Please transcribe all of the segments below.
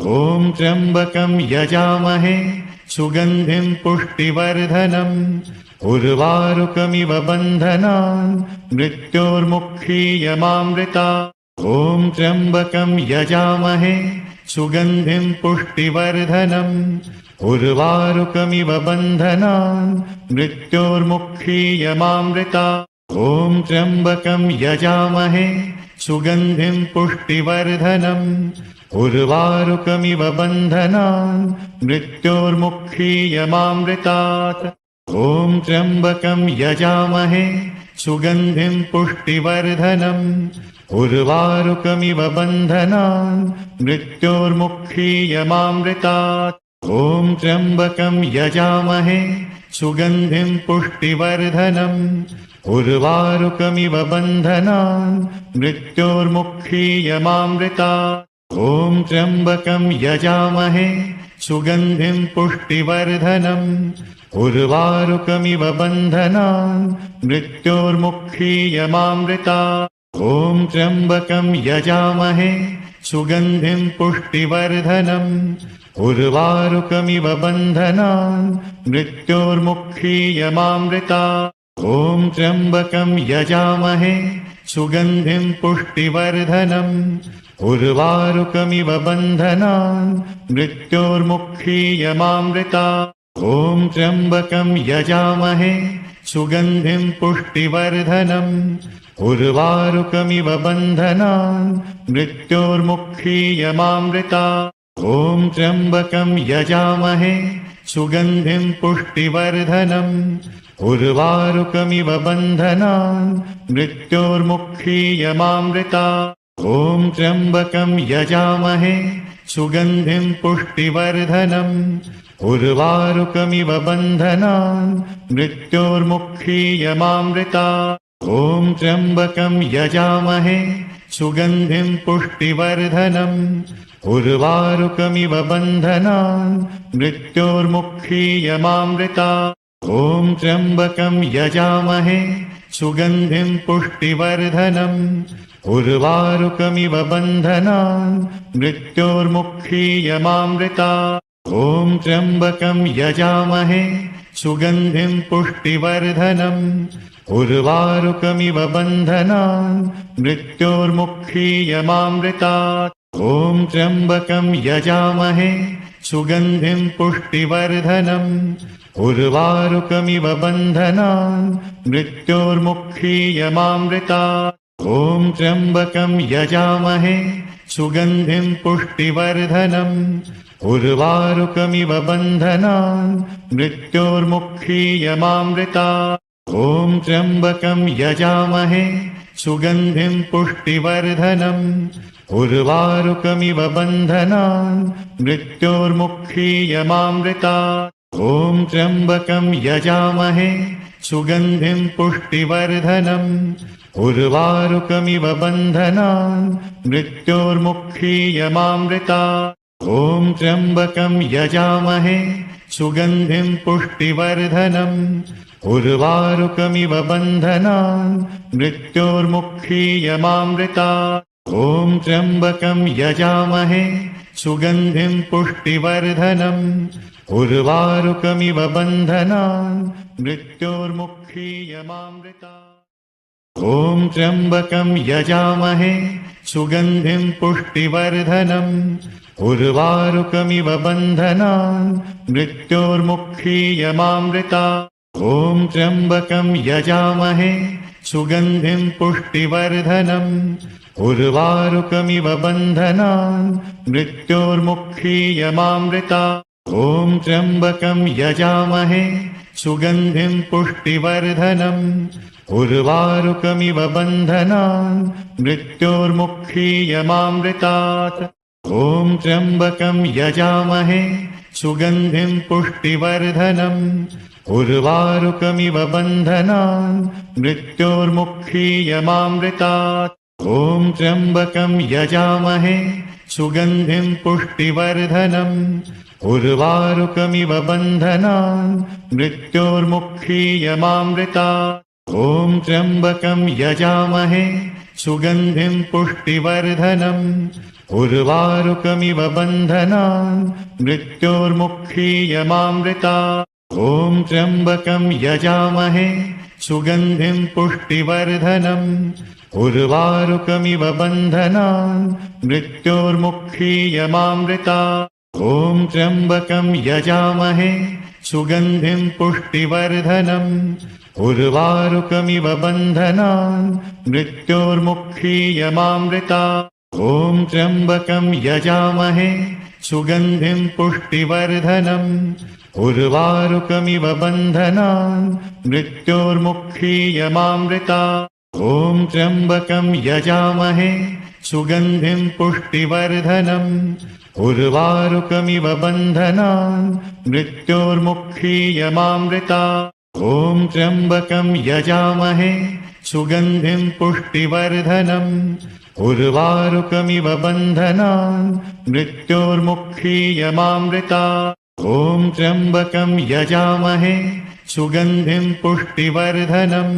ॐ त्र्यम्बकं यजामहे सुगन्धिं पुष्टिवर्धनम् उर्वारुकमिव बन्धनान् मृत्योर्मुक्षीयमामृतात्। ॐ त्र्यम्बकं यजामहे सुगन्धिं पुष्टिवर्धनम् उर्वारुकमिव बन्धनान् मृत्योर्मुक्षीयमामृतात्। ॐ त्र्यम्बकं यजामहे सुगन्धिं पुष्टिवर्धनम् उर्वारुकमिव बन्धनान् मृत्योर्मुक्षीयमामृतात्। ॐ त्र्यम्बकं यजामहे सुगन्धिं पुष्टिवर्धनम् उर्वारुकमिव बन्धनान् मृत्योर्मुक्षीयमामृतात्। ॐ त्र्यम्बकं यजामहे सुगन्धिं पुष्टिवर्धनम् उर्वारुकमिव बन्धनान् मृत्योर्मुक्षीयमामृतात्। ॐ त्र्यम्बकं यजामहे सुगन्धिं पुष्टिवर्धनम् उर्वारुकमिव बन्धनान् मृत्योर्मुक्षीयमामृतात्। ॐ त्र्यम्बकं यजामहे सुगन्धिं पुष्टिवर्धनम् उर्वारुकमिव बन्धनान् मृत्योर्मुक्षीयमामृतात्। ॐ त्र्यम्बकं यजामहे सुगन्धिं पुष्टिवर्धनम् उर्वारुकमिव बन्धनान् मृत्योर्मुक्षीयमामृतात्। ॐ त्र्यम्बकं यजामहे सुगन्धिं पुष्टिवर्धनम् उर्वारुकमिव बन्धनान् मृत्योर्मुक्षीयमामृतात्। ॐ त्र्यम्बकं यजामहे सुगन्धिं पुष्टिवर्धनम् उर्वारुकमिव बन्धनान् मृत्योर्मुक्षीयमामृतात्। ॐ त्र्यम्बकं यजामहे सुगन्धिं पुष्टिवर्धनम् उर्वारुकमिव बन्धनान् मृत्योर्मुक्षीयमामृतात्। ॐ त्र्यम्बकं यजामहे सुगन्धिं पुष्टिवर्धनम् उर्वारुकमिव बन्धनान् मृत्योर्मुक्षीयमामृतात्। ॐ त्र्यम्बकं यजामहे सुगन्धिं पुष्टिवर्धनम् उर्वारुकमिव बन्धनान् मृत्योर्मुक्षीयमामृतात्। ॐ त्र्यम्बकं यजामहे सुगन्धिं पुष्टिवर्धनम् उर्वारुकमिव बन्धनान् मृत्योर्मुक्षीयमामृतात्। ॐ त्र्यम्बकं यजामहे सुगन्धिं पुष्टिवर्धनम् उर्वारुकमिव बन्धनान् मृत्योर्मुक्षीयमामृतात्। ॐ त्र्यम्बकं यजामहे सुगन्धिं पुष्टिवर्धनम् उर्वारुकमिव बन्धनान् मृत्योर्मुक्षीयमामृतात्। ॐ त्र्यम्बकं यजामहे सुगन्धिं पुष्टिवर्धनम् उर्वारुकमिव बन्धनान् मृत्योर्मुक्षीयमामृतात्। ॐ त्र्यम्बकं यजामहे सुगन्धिं पुष्टिवर्धनम् उर्वारुकमिव बन्धनान् मृत्योर्मुक्षीयमामृतात्। ॐ त्र्यम्बकं यजामहे सुगन्धिं पुष्टिवर्धनम् उर्वारुकमिव बन्धनान् मृत्योर्मुक्षीयमामृतात्। ॐ त्र्यम्बकं यजामहे सुगन्धिं पुष्टिवर्धनम् उर्वारुकमिव बन्धनान् मृत्योर्मुक्षीयमामृतात्। ॐ त्र्यम्बकं यजामहे सुगन्धिं पुष्टिवर्धनम् उर्वारुकमिव बन्धनान् मृत्योर्मुक्षीयमामृतात्। ॐ त्र्यम्बकं यजामहे सुगन्धिं पुष्टिवर्धनम् उर्वारुकमिव बन्धनान् मृत्योर्मुक्षीयमामृतात्। ॐ त्र्यम्बकं यजामहे सुगन्धिं पुष्टिवर्धनम् उर्वारुकमिव बन्धनान् मृत्योर्मुक्षीयमामृतात्। ॐ त्र्यम्बकं यजामहे सुगन्धिं पुष्टिवर्धनम् उर्वारुकमिव बन्धनान् मृत्योर्मुक्षीयमामृतात्। ॐ त्र्यम्बकं यजामहे सुगन्धिं पुष्टिवर्धनम् उर्वारुकमिव बन्धनान् मृत्योर्मुक्षीयमामृतात्। ॐ त्र्यम्बकं यजामहे सुगन्धिं पुष्टिवर्धनम् उर्वारुकमिव बन्धनान् मृत्योर्मुक्षीयमामृतात् ॐ त्र्यम्बकं यजामहे सुगन्धिं पुष्टिवर्धनम् उर्वारुकमिव बन्धनान् मृत्योर्मुक्षीयमामृतात् ॐ त्र्यम्बकं यजामहे सुगन्धिं पुष्टिवर्धनम् उर्वारुकमिव बन्धनान् मृत्योर्मुक्षीयमामृतात् ॐ त्र्यम्बकं यजामहे सुगन्धिं पुष्टिवर्धनम् उर्वारुकमिव बन्धनान् मृत्योर्मुक्षीयमामृतात् ॐ त्र्यम्बकं यजामहे सुगन्धिं पुष्टिवर्धनम् उर्वारुकमिव बन्धनान् मृत्योर्मुक्षीयमामृतात् ॐ त्र्यम्बकं यजामहे सुगन्धिं पुष्टिवर्धनम् उर्वारुकमिव बन्धनान् मृत्योर्मुक्षीयमामृतात् ॐ त्र्यम्बकं यजामहे सुगन्धिं पुष्टिवर्धनम्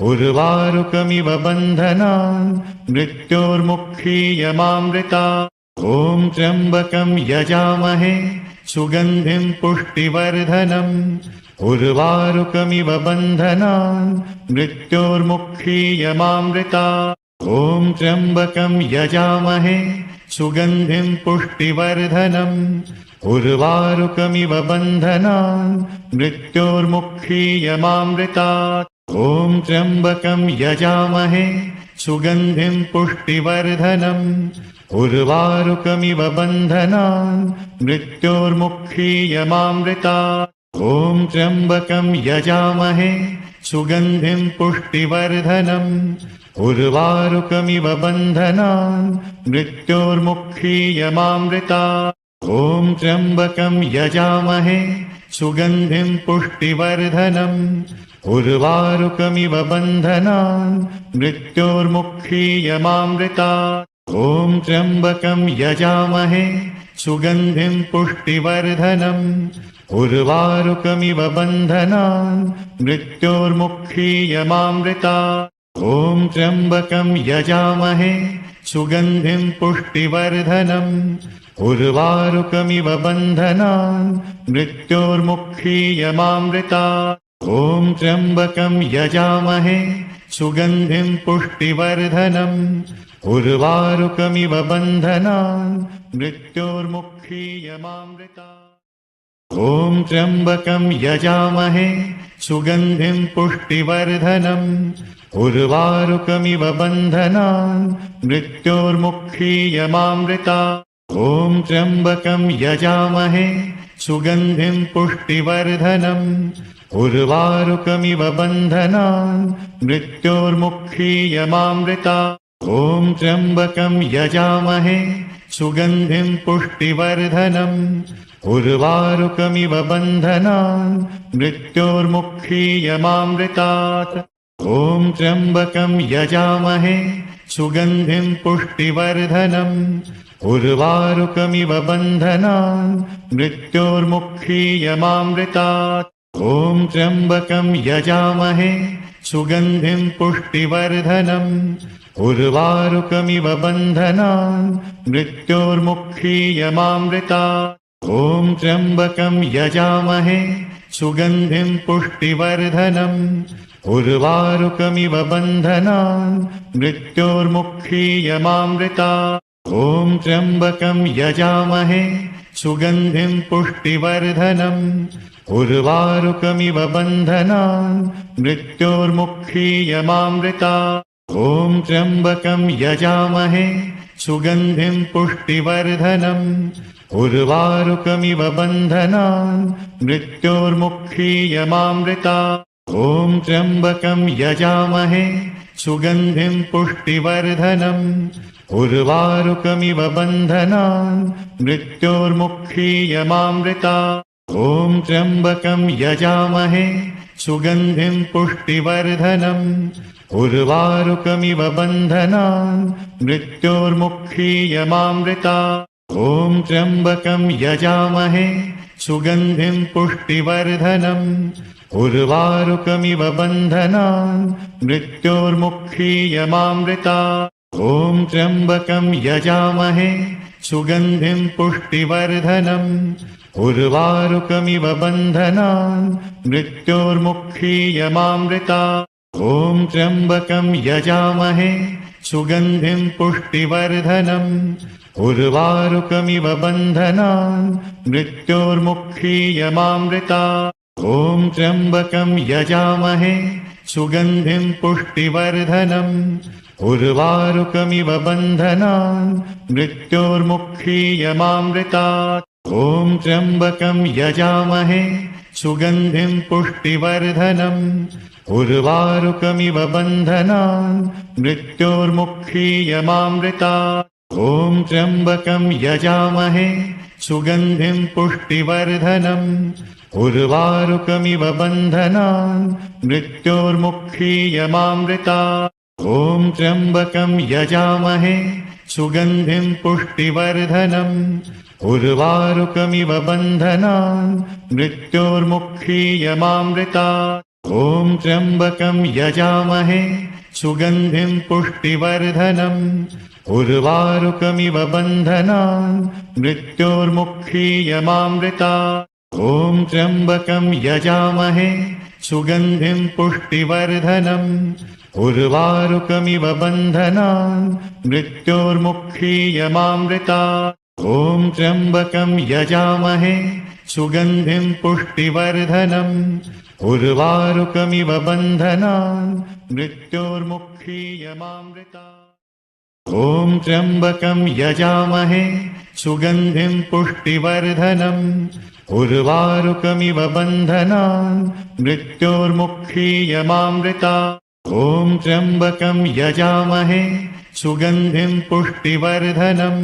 उर्वारुकमिव बन्धनान् मृत्योर्मुक्षीयमामृतात् ॐ त्र्यम्बकं यजामहे सुगन्धिं पुष्टिवर्धनम् उर्वारुकमिव बन्धनान् मृत्योर्मुक्षीयमामृतात् ॐ त्र्यम्बकं यजामहे सुगन्धिं पुष्टिवर्धनम् उर्वारुकमिव बन्धनान् मृत्योर्मुक्षीयमामृतात् ॐ त्र्यम्बकं यजामहे सुगन्धिं पुष्टिवर्धनम् उर्वारुकमिव बन्धनान् मृत्योर्मुक्षीयमामृतात् ॐ त्र्यम्बकं यजामहे सुगन्धिं पुष्टिवर्धनम् उर्वारुकमिव बन्धनान् मृत्योर्मुक्षीयमामृतात् ॐ त्र्यम्बकं यजामहे सुगन्धिं पुष्टिवर्धनम् उर्वारुकमिव बन्धनान् मृत्योर्मुक्षीयमामृतात् ॐ त्र्यम्बकं यजामहे सुगन्धिं पुष्टिवर्धनम् उर्वारुकमिव बन्धनान् मृत्योर्मुक्षीयमामृतात् ॐ त्र्यम्बकं यजामहे सुगन्धिं पुष्टिवर्धनम् उर्वारुकमिव बन्धनान् मृत्योर्मुक्षीयमामृतात् ॐ त्र्यम्बकं यजामहे सुगन्धिं पुष्टिवर्धनम् उर्वारुकमिव बन्धनान् मृत्योर्मुक्षीयमामृतात् ॐ त्र्यम्बकं यजामहे सुगन्धिं पुष्टिवर्धनम् उर्वारुकमिव बन्धनान् मृत्योर्मुक्षीयमामृतात् ॐ त्र्यम्बकं यजामहे सुगन्धिं पुष्टिवर्धनम् उर्वारुकमिव बन्धनान् मृत्योर्मुक्षीयमामृतात् ॐ त्र्यम्बकं यजामहे सुगन्धिं पुष्टिवर्धनम् उर्वारुकमिव बन्धनान् मृत्योर्मुक्षीयमामृतात् ॐ त्र्यम्बकं यजामहे सुगन्धिं पुष्टिवर्धनम् उर्वारुकमिव बन्धनान् मृत्योर्मुक्षीयमामृतात् ॐ त्र्यम्बकं यजामहे सुगन्धिं पुष्टिवर्धनम् उर्वारुकमिव बन्धनान् मृत्योर्मुक्षीयमामृतात् ॐ त्र्यम्बकं यजामहे सुगन्धिं पुष्टिवर्धनम् उर्वारुकमिव बन्धनान् मृत्योर्मुक्षीयमामृतात् ॐ त्र्यम्बकं यजामहे सुगन्धिं पुष्टिवर्धनम् उर्वारुकमिव बन्धनान् मृत्योर्मुक्षीयमामृतात् ॐ त्र्यम्बकं यजामहे सुगन्धिं पुष्टिवर्धनम् उर्वारुकमिव बन्धनान् मृत्योर्मुक्षीयमामृतात् ॐ त्र्यम्बकं यजामहे सुगन्धिं पुष्टिवर्धनम् उर्वारुकमिव बन्धनान् मृत्योर्मुक्षीयमामृतात् ॐ त्र्यम्बकं यजामहे सुगन्धिं पुष्टिवर्धनम् उर्वारुकमिव बन्धनान् मृत्योर्मुक्षीयमामृतात् ॐ त्र्यम्बकं यजामहे सुगन्धिं पुष्टिवर्धनम् उर्वारुकमिव बन्धनान् मृत्योर्मुक्षीयमामृतात् ॐ त्र्यम्बकं यजामहे सुगन्धिं पुष्टिवर्धनम् उर्वारुकमिव बन्धनान् मृत्योर्मुक्षीयमामृतात् ॐ त्र्यम्बकं यजामहे सुगन्धिं पुष्टिवर्धनम् उर्वारुकमिव बन्धनान् मृत्योर्मुक्षीयमामृतात् ॐ त्र्यम्बकं यजामहे सुगन्धिं पुष्टिवर्धनम् उर्वारुकमिव बन्धनान् मृत्योर्मुक्षीयमामृतात् ॐ त्र्यम्बकं यजामहे सुगन्धिं पुष्टिवर्धनम् उर्वारुकमिव बन्धनान् मृत्योर्मुक्षीयमामृतात् ॐ त्र्यम्बकं यजामहे सुगन्धिं पुष्टिवर्धनम् उर्वारुकमिव बन्धनान् मृत्योर्मुक्षीयमामृतात् ॐ त्र्यम्बकं यजामहे सुगन्धिं पुष्टिवर्धनम् उर्वारुकमिव बन्धनान् मृत्योर्मुक्षीयमामृतात् ॐ त्र्यम्बकं यजामहे सुगन्धिं पुष्टिवर्धनम् उर्वारुकमिव बन्धनान् मृत्योर्मुक्षीयमामृतात् ॐ त्र्यम्बकं यजामहे सुगन्धिं पुष्टिवर्धनम् उर्वारुकमिव बन्धनान् मृत्योर्मुक्षीयमामृतात् ॐ त्र्यम्बकं यजामहे सुगन्धिं पुष्टिवर्धनम् उर्वारुकमिव बन्धनान् मृत्योर्मुक्षीयमामृतात् ॐ त्र्यम्बकं यजामहे सुगन्धिं पुष्टिवर्धनम् उर्वारुकमिव बन्धनान् मृत्योर्मुक्षीयमामृतात् ॐ त्र्यम्बकं यजामहे सुगन्धिं पुष्टिवर्धनम्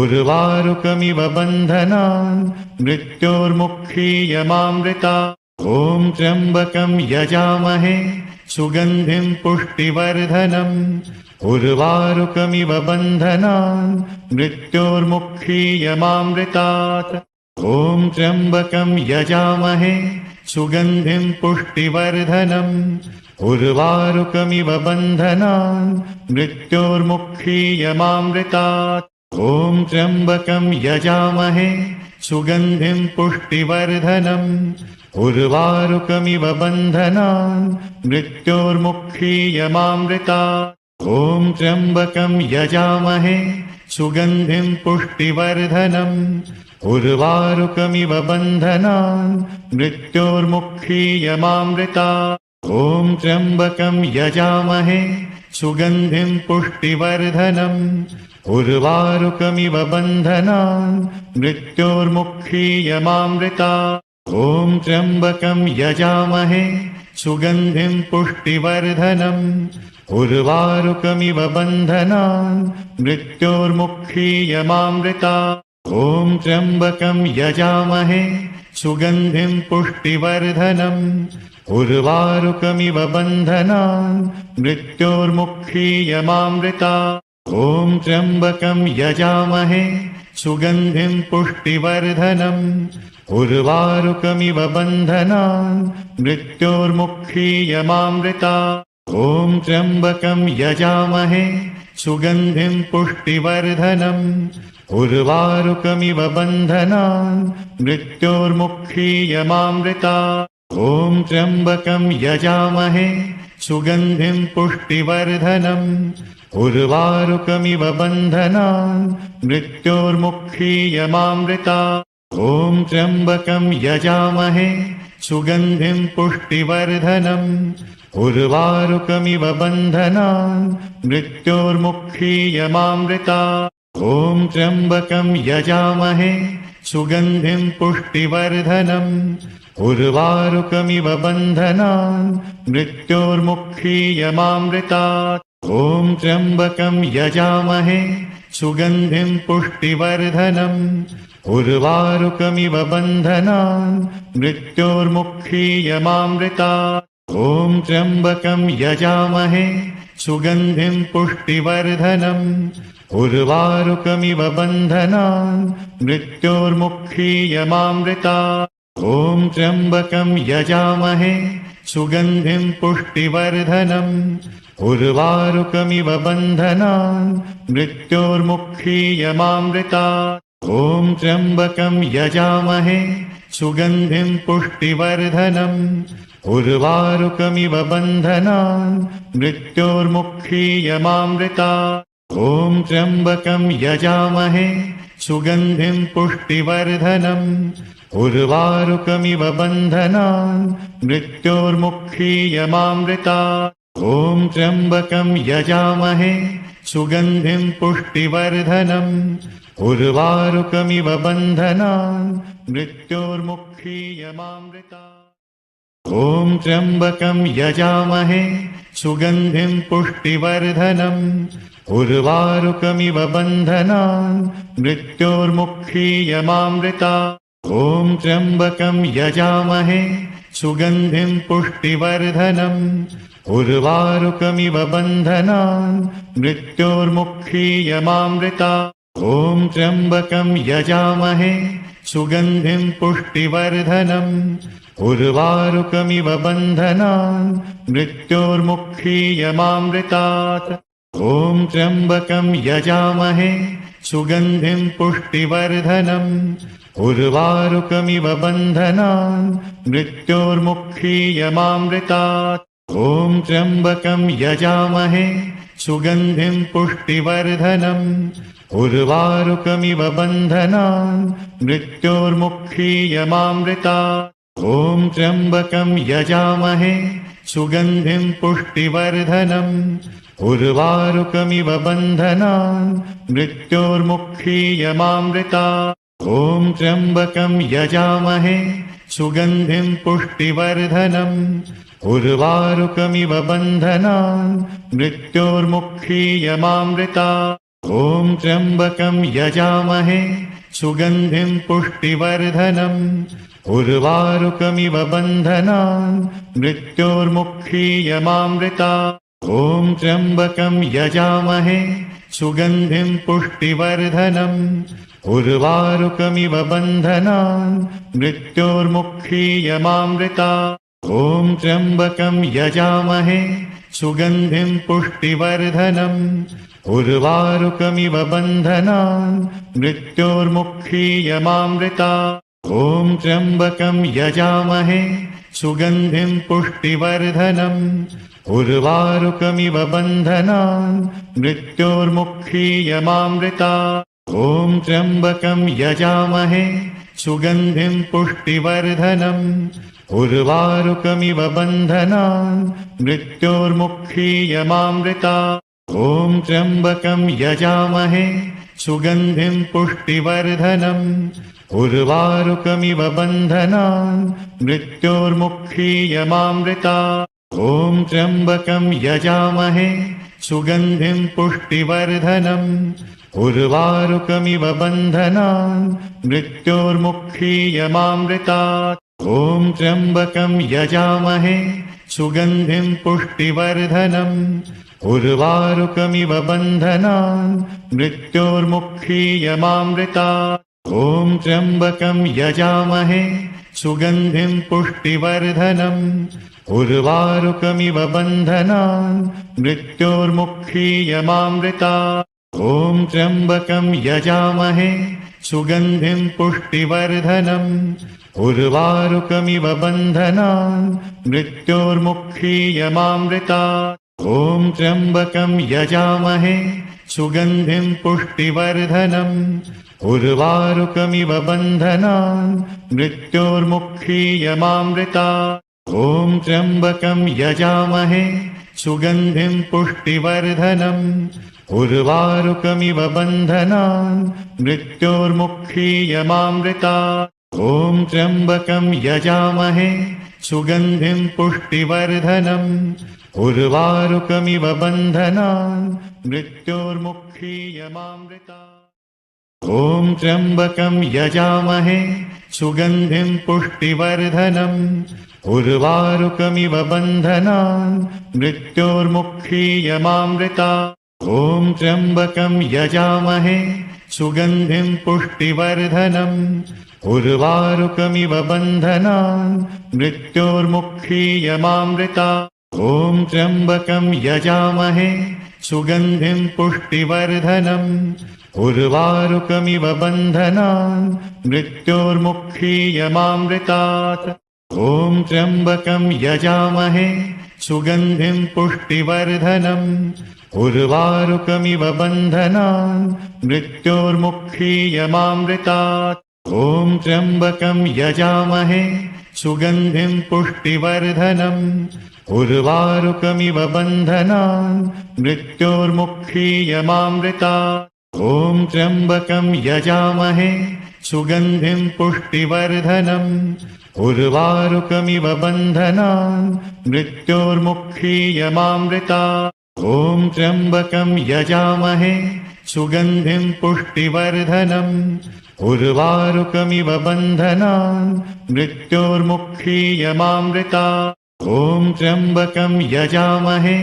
उर्वारुकमिव बन्धनान् मृत्योर्मुक्षीयमामृतात् ॐ त्र्यम्बकं यजामहे सुगन्धिं पुष्टिवर्धनम् उर्वारुकमिव बन्धनान् मृत्योर्मुक्षीयमामृतात् ॐ त्र्यम्बकं यजामहे सुगन्धिं पुष्टिवर्धनम् उर्वारुकमिव बन्धनान् मृत्योर्मुक्षीयमामृतात् ॐ त्र्यम्बकं यजामहे सुगन्धिं पुष्टिवर्धनम् उर्वारुकमिव बन्धनान् मृत्योर्मुक्षीयमामृतात् ॐ त्र्यम्बकं यजामहे सुगन्धिं पुष्टिवर्धनम् उर्वारुकमिव बन्धनान् मृत्योर्मुक्षीयमामृतात् ॐ त्र्यम्बकं यजामहे सुगन्धिं पुष्टिवर्धनम् उर्वारुकमिव बन्धनान् मृत्योर्मुक्षीयमामृतात् ॐ त्र्यम्बकं यजामहे सुगन्धिं पुष्टिवर्धनम् उर्वारुकमिव बन्धनान् मृत्योर्मुक्षीयमामृतात् ॐ त्र्यम्बकं यजामहे सुगन्धिं पुष्टिवर्धनम् उर्वारुकमिव बन्धनान् मृत्योर्मुक्षीयमामृतात् ॐ त्र्यम्बकं यजामहे सुगन्धिं पुष्टिवर्धनम् उर्वारुकमिव बन्धनान् मृत्योर्मुक्षीयमामृतात् ॐ त्र्यम्बकं यजामहे सुगन्धिं पुष्टिवर्धनम् उर्वारुकमिव बन्धनान् मृत्योर्मुक्षीयमामृतात् ॐ त्र्यम्बकं यजामहे सुगन्धिं पुष्टिवर्धनम् उर्वारुकमिव बन्धनान् मृत्योर्मुक्षीयमामृतात् ॐ त्र्यम्बकं यजामहे सुगन्धिं पुष्टिवर्धनम् उर्वारुकमिव बन्धनान् मृत्योर्मुक्षीयमामृतात् ॐ त्र्यम्बकं यजामहे सुगन्धिं पुष्टिवर्धनम् उर्वारुकमिव बन्धनान् मृत्योर्मुक्षीयमामृतात् ॐ त्र्यम्बकं यजामहे सुगन्धिं पुष्टिवर्धनम् उर्वारुकमिव बन्धनान् मृत्योर्मुक्षीयमामृतात् ॐ त्र्यम्बकं यजामहे सुगन्धिं पुष्टिवर्धनम् उर्वारुकमिव बन्धनान् मृत्योर्मुक्षीयमामृतात् ॐ त्र्यम्बकं यजामहे सुगन्धिं पुष्टिवर्धनम् उर्वारुकमिव बन्धनान् मृत्योर्मुक्षीयमामृतात् ॐ त्र्यम्बकं यजामहे सुगन्धिं पुष्टिवर्धनम् उर्वारुकमिव बन्धनान् मृत्योर्मुक्षीयमामृतात् ॐ त्र्यम्बकं यजामहे सुगन्धिं पुष्टिवर्धनम् उर्वारुकमिव बन्धनान् मृत्योर्मुक्षीयमामृतात् ॐ त्र्यम्बकं यजामहे सुगन्धिं पुष्टिवर्धनम् उर्वारुकमिव बन्धनान् मृत्योर्मुक्षीयमामृतात् ॐ त्र्यम्बकं यजामहे सुगन्धिं पुष्टिवर्धनम् उर्वारुकमिव बन्धनान् मृत्योर्मुक्षीयमामृतात् ॐ त्र्यम्बकं यजामहे सुगन्धिं पुष्टिवर्धनम् उर्वारुकमिव बन्धनान् मृत्योर्मुक्षीयमामृतात् ॐ त्र्यम्बकं यजामहे सुगन्धिं पुष्टिवर्धनम् उर्वारुकमिव बन्धनान् मृत्योर्मुक्षीयमामृतात् ॐ त्र्यम्बकं यजामहे सुगन्धिं पुष्टिवर्धनम् उर्वारुकमिव बन्धनान् मृत्योर्मुक्षीयमामृतात् ॐ त्र्यम्बकं यजामहे सुगन्धिं पुष्टिवर्धनम् उर्वारुकमिव बन्धनान् मृत्योर्मुक्षीयमामृतात् ॐ त्र्यम्बकं यजामहे सुगन्धिं पुष्टिवर्धनम् उर्वारुकमिव बन्धनान् मृत्योर्मुक्षीयमामृतात् ॐ त्र्यम्बकं यजामहे सुगन्धिं पुष्टिवर्धनम् उर्वारुकमिव बन्धनान् मृत्योर्मुक्षीयमामृतात् ॐ त्र्यम्बकं यजामहे सुगन्धिं पुष्टिवर्धनम् उर्वारुकमिव बन्धनान् मृत्योर्मुक्षीयमामृतात् ॐ त्र्यम्बकं यजामहे सुगन्धिं पुष्टिवर्धनम् उर्वारुकमिव बन्धनान् मृत्योर्मुक्षीयमामृतात् ॐ त्र्यम्बकं यजामहे सुगन्धिं पुष्टिवर्धनम् उर्वारुकमिव बन्धनान् मृत्योर्मुक्षीयमामृतात् ॐ त्र्यम्बकं यजामहे सुगन्धिं पुष्टिवर्धनम् उर्वारुकमिव बन्धनान् मृत्योर्मुक्षीयमामृतात् ॐ त्र्यम्बकं यजामहे सुगन्धिं पुष्टिवर्धनम् उर्वारुकमिव बन्धनान् मृत्योर्मुक्षीयमामृतात् ॐ त्र्यम्बकं यजामहे सुगन्धिं पुष्टिवर्धनम् उर्वारुकमिव बन्धनान् मृत्योर्मुक्षीयमामृतात् ॐ त्र्यम्बकं यजामहे सुगन्धिं पुष्टिवर्धनम् उर्वारुकमिव बन्धनान् मृत्योर्मुक्षीयमामृतात् ॐ त्र्यम्बकं यजामहे सुगन्धिं पुष्टिवर्धनम् उर्वारुकमिव बन्धनान् मृत्योर्मुक्षीयमामृतात् ॐ त्र्यम्बकं यजामहे सुगन्धिं पुष्टिवर्धनम् उर्वारुकमिव बन्धनान् मृत्योर्मुक्षीयमामृतात् ॐ त्र्यम्बकं यजामहे सुगन्धिं पुष्टिवर्धनम् उर्वारुकमिव बन्धनान् मृत्योर्मुक्षीयमामृतात् ॐ त्र्यम्बकं यजामहे सुगन्धिं पुष्टिवर्धनम् उर्वारुकमिव बन्धनान् मृत्योर्मुक्षीयमामृतात् ॐ त्र्यम्बकं यजामहे सुगन्धिं पुष्टिवर्धनम् उर्वारुकमिव बन्धनान् मृत्योर्मुक्षीयमामृतात् ॐ त्र्यम्बकं यजामहे सुगन्धिं पुष्टिवर्धनम् उर्वारुकमिव बन्धनान् मृत्योर्मुक्षीयमामृतात् ॐ त्र्यम्बकं यजामहे सुगन्धिं पुष्टिवर्धनम् उर्वारुकमिव बन्धनान् मृत्योर्मुक्षीयमामृतात् ॐ त्र्यम्बकं यजामहे सुगन्धिं पुष्टिवर्धनम् उर्वारुकमिव बन्धनान् मृत्योर्मुक्षीयमामृतात् ॐ त्र्यम्बकं यजामहे सुगन्धिं पुष्टिवर्धनम् उर्वारुकमिव बन्धनान् मृत्योर्मुक्षीयमामृतात् ॐ त्र्यम्बकं यजामहे सुगन्धिं पुष्टिवर्धनम् उर्वारुकमिव बन्धनान् मृत्योर्मुक्षीयमामृतात् ॐ त्र्यम्बकं यजामहे सुगन्धिं पुष्टिवर्धनम् उर्वारुकमिव बन्धनान् मृत्योर्मुक्षीयमामृतात् ॐ त्र्यम्बकं यजामहे सुगन्धिं पुष्टिवर्धनम् उर्वारुकमिव बन्धनान् मृत्योर्मुक्षीयमामृतात् ॐ त्र्यम्बकं यजामहे सुगन्धिं पुष्टिवर्धनम् उर्वारुकमिव बन्धनान् मृत्योर्मुक्षीयमामृतात् ॐ त्र्यम्बकं यजामहे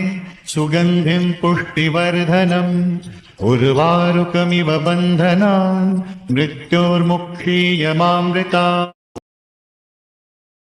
सुगन्धिं पुष्टिवर्धनम् उर्वारुकमिव बन्धनान् मृत्योर्मुक्षीयमामृतात्